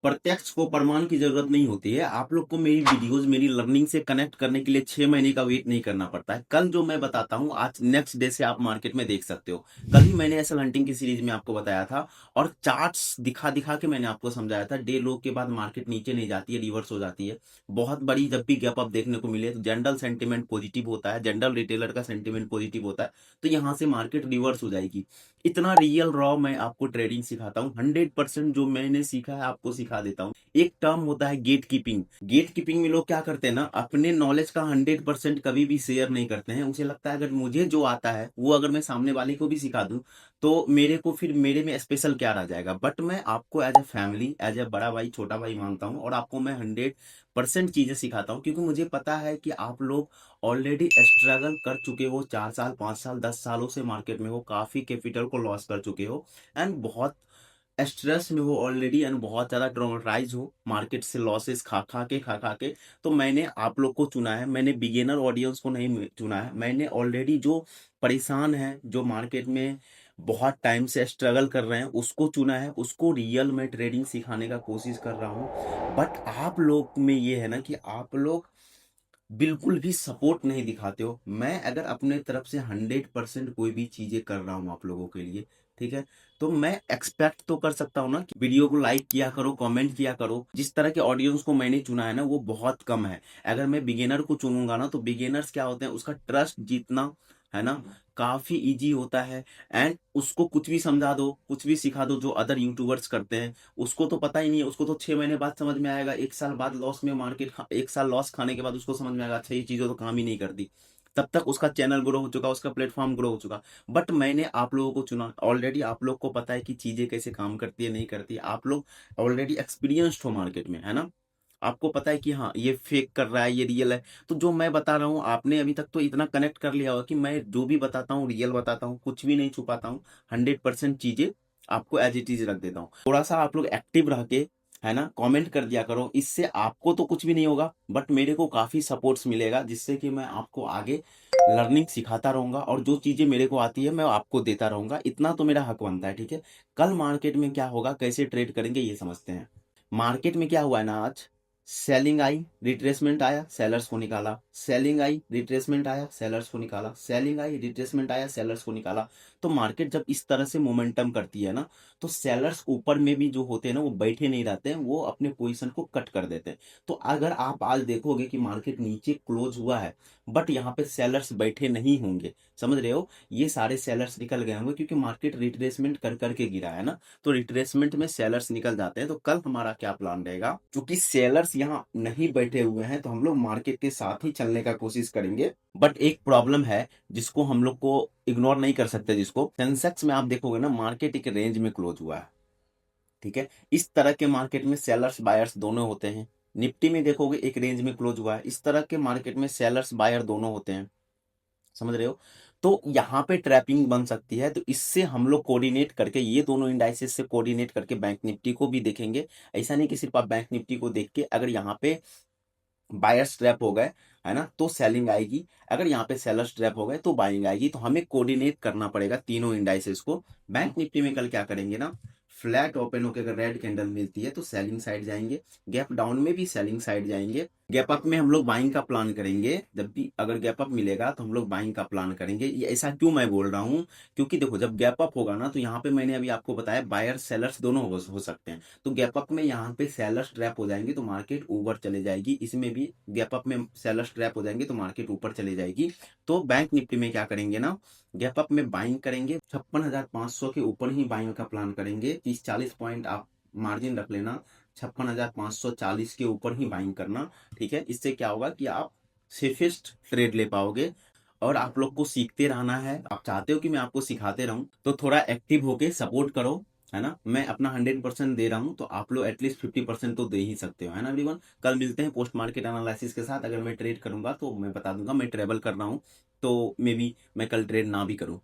प्रत्यक्ष को प्रमाण की जरूरत नहीं होती है। आप लोग को मेरी वीडियोस मेरी लर्निंग से कनेक्ट करने के लिए 6 महीने का वेट नहीं करना पड़ता है। कल जो मैं बताता हूँ आज नेक्स्ट डे से आप मार्केट में देख सकते हो। कल ही मैंने एसएल हंटिंग की सीरीज में आपको बताया था और चार्ट्स दिखा दिखा के मैंने आपको समझाया था। डे लो के बाद मार्केट नीचे नहीं जाती है, रिवर्स हो जाती है। बहुत बड़ी जब भी गैप अप देखने को मिले तो जनरल सेंटीमेंट पॉजिटिव होता है, जनरल रिटेलर का सेंटीमेंट पॉजिटिव होता है, तो यहाँ से मार्केट रिवर्स हो जाएगी। इतना रियल रॉ मैं आपको ट्रेडिंग सिखाता हूँ। 100% जो मैंने सीखा है आपको सिखा देता हूँ। एक टर्म होता है गेट कीपिंग। गेट कीपिंग में लोग क्या करते हैं ना, अपने नॉलेज का 100% कभी भी शेयर नहीं करते हैं। उसे लगता है अगर मुझे जो आता है वो अगर मैं सामने वाले को भी सिखा दूं तो मेरे को फिर मेरे में स्पेशल क्या रह जाएगा। बट मैं आपको as a family, as a बड़ा भाई छोटा भाई मानता हूँ और आपको मैं 100% चीजें सिखाता हूँ, क्योंकि मुझे पता है कि आप लोग ऑलरेडी स्ट्रगल कर चुके हो। 4 साल 5 साल 10 सालों से मार्केट में हो, काफी कैपिटल को लॉस कर चुके हो एंड बहुत स्ट्रेस में हो ऑलरेडी एंड बहुत ज्यादा ट्रॉमेटाइज हो मार्केट से लॉसेस खा खा के। तो मैंने आप लोग को चुना है, मैंने बिगिनर ऑडियंस को नहीं चुना है। मैंने ऑलरेडी जो परेशान है, जो मार्केट में बहुत टाइम से स्ट्रगल कर रहे हैं उसको चुना है, उसको रियल में ट्रेडिंग सिखाने का कोशिश कर रहा हूँ। बट आप लोग में ये है ना कि आप लोग बिल्कुल भी सपोर्ट नहीं दिखाते हो। मैं अगर अपने तरफ से 100% कोई भी चीजें कर रहा हूँ आप लोगों के लिए, ठीक है, तो मैं एक्सपेक्ट तो कर सकता हूँ ना कि वीडियो को लाइक किया करो, कमेंट किया करो। जिस तरह के ऑडियंस को मैंने चुना है ना वो बहुत कम है। अगर मैं बिगिनर को चुनूंगा ना तो बिगिनर्स क्या होते हैं, उसका ट्रस्ट जीतना है ना काफी इजी होता है। एंड उसको कुछ भी समझा दो, कुछ भी सिखा दो जो अदर यूट्यूबर्स करते हैं, उसको तो पता ही नहीं है। उसको तो 6 महीने बाद समझ में आएगा, 1 साल बाद लॉस में मार्केट 1 साल लॉस खाने के बाद उसको समझ में आएगा अच्छा ये चीज़ों तो काम ही नहीं करती। तब तक उसका चैनल ग्रो हो चुका, उसका प्लेटफॉर्म ग्रो हो चुका। बट मैंने आप लोगों को चुना, ऑलरेडी आप लोग को पता है कि चीज़ें कैसे काम करती है नहीं करती। आप लोग ऑलरेडी एक्सपीरियंस्ड हो मार्केट में, है ना। आपको पता है कि हाँ ये फेक कर रहा है, ये रियल है। तो जो मैं बता रहा हूँ आपने अभी तक तो इतना कनेक्ट कर लिया होगा कि मैं जो भी बताता हूँ रियल बताता हूँ, कुछ भी नहीं छुपाता हूँ। 100% चीजें आपको एज इट इज रख देता हूँ। थोड़ा सा आप लोग एक्टिव रह के, है ना, कमेंट कर दिया करो। इससे आपको तो कुछ भी नहीं होगा बट मेरे को काफी सपोर्ट्स मिलेगा, जिससे कि मैं आपको आगे लर्निंग सिखाता रहूंगा और जो चीजें मेरे को आती है मैं आपको देता रहूंगा। इतना तो मेरा हक बनता है, ठीक है। कल मार्केट में क्या होगा, कैसे ट्रेड करेंगे ये समझते हैं। मार्केट में क्या हुआ है ना, आज सेलिंग आई, रिट्रेसमेंट आया, सेलर्स को निकाला, सेलिंग आई, रिट्रेसमेंट आया, सेलर्स को निकाला, सेलिंग आई, रिट्रेसमेंट आया, सेलर्स को निकाला। तो मार्केट जब इस तरह से मोमेंटम करती है ना तो सेलर्स ऊपर में भी जो होते हैं ना वो बैठे नहीं रहते हैं, वो अपने पोजीशन को कट कर देते हैं। तो अगर आप आज देखोगे कि मार्केट नीचे क्लोज हुआ है बट यहाँ पे सेलर्स बैठे नहीं होंगे, समझ रहे हो, ये सारे सेलर्स निकल गए होंगे क्योंकि मार्केट रिट्रेसमेंट कर करके गिरा है ना। तो रिट्रेसमेंट में सेलर्स निकल जाते हैं। तो कल हमारा क्या प्लान रहेगा, क्योंकि सेलर्स यहाँ नहीं बैठे हुए हैं तो हम लोग मार्केट के साथ ही चलने का कोशिश करेंगे। बट एक प्रॉब्लम है जिसको हम लोग को इग्नोर नहीं कर सकते, जिसको सेंसेक्स में आप देखोगे ना मार्केट एक रेंज में क्लोज हुआ है, ठीक है। इस तरह के मार्केट में सेलर्स बायर्स दोनों होते हैं। निफ्टी में देखोगे एक रेंज में क्लोज हुआ है, इस तरह के मार्केट में सेलर्स बायर दोनों होते हैं, समझ रहे हो। तो यहाँ पे ट्रैपिंग बन सकती है। तो इससे हम लोग कोऑर्डिनेट करके ये दोनों इंडाइसेस से कोऑर्डिनेट करके बैंक निफ्टी को भी देखेंगे। ऐसा नहीं कि सिर्फ आप बैंक निफ्टी को देख के अगर यहाँ पे बायर्स ट्रैप हो गए, है ना, तो सेलिंग आएगी। अगर यहाँ पे सेलर्स ट्रैप हो गए तो बाइंग आएगी। तो हमें कोऑर्डिनेट करना पड़ेगा तीनों इंडाइसेस को। बैंक निफ्टी में कल क्या करेंगे ना, फ्लैट ओपन होकर अगर रेड कैंडल मिलती है तो सेलिंग साइड जाएंगे, गैप डाउन में भी सेलिंग साइड जाएंगे, गैप अप में हम लोग बाइंग का प्लान करेंगे। जब भी अगर गैप अप मिलेगा तो हम लोग बाइंग का प्लान करेंगे। ये ऐसा क्यों मैं बोल रहा हूँ, क्योंकि देखो जब गैप अप होगा ना तो यहाँ पे मैंने अभी आपको बताया बायर सेलर्स दोनों हो सकते हैं। तो गैप अप में यहाँ पे सेलर्स ट्रैप हो जाएंगे तो मार्केट ऊपर चले जाएगी। इसमें भी गैप अप में सेलर्स ट्रैप हो जाएंगे तो मार्केट ऊपर चले जाएगी। तो बैंक निफ्टी में क्या करेंगे ना, गैप अप में बाइंग करेंगे, 56,500 के ऊपर ही बाइंग का प्लान करेंगे। 30-40 पॉइंट आप मार्जिन रख लेना, 56,540 के ऊपर ही बाइंग करना, ठीक है। इससे क्या होगा कि आप सेफेस्ट ट्रेड ले पाओगे। और आप लोग को सीखते रहना है, आप चाहते हो कि मैं आपको सिखाते रहूं तो थोड़ा एक्टिव होके सपोर्ट करो, है ना। मैं अपना 100% दे रहा हूं तो आप लोग एटलीस्ट 50% तो दे ही सकते हो, है ना एवरीवन। कल मिलते हैं पोस्ट मार्केट एनालिसिस के साथ। अगर मैं ट्रेड करूंगा तो मैं बता दूंगा, मैं ट्रेवल कर रहा हूँ तो मे बी मैं कल ट्रेड ना भी करूँ।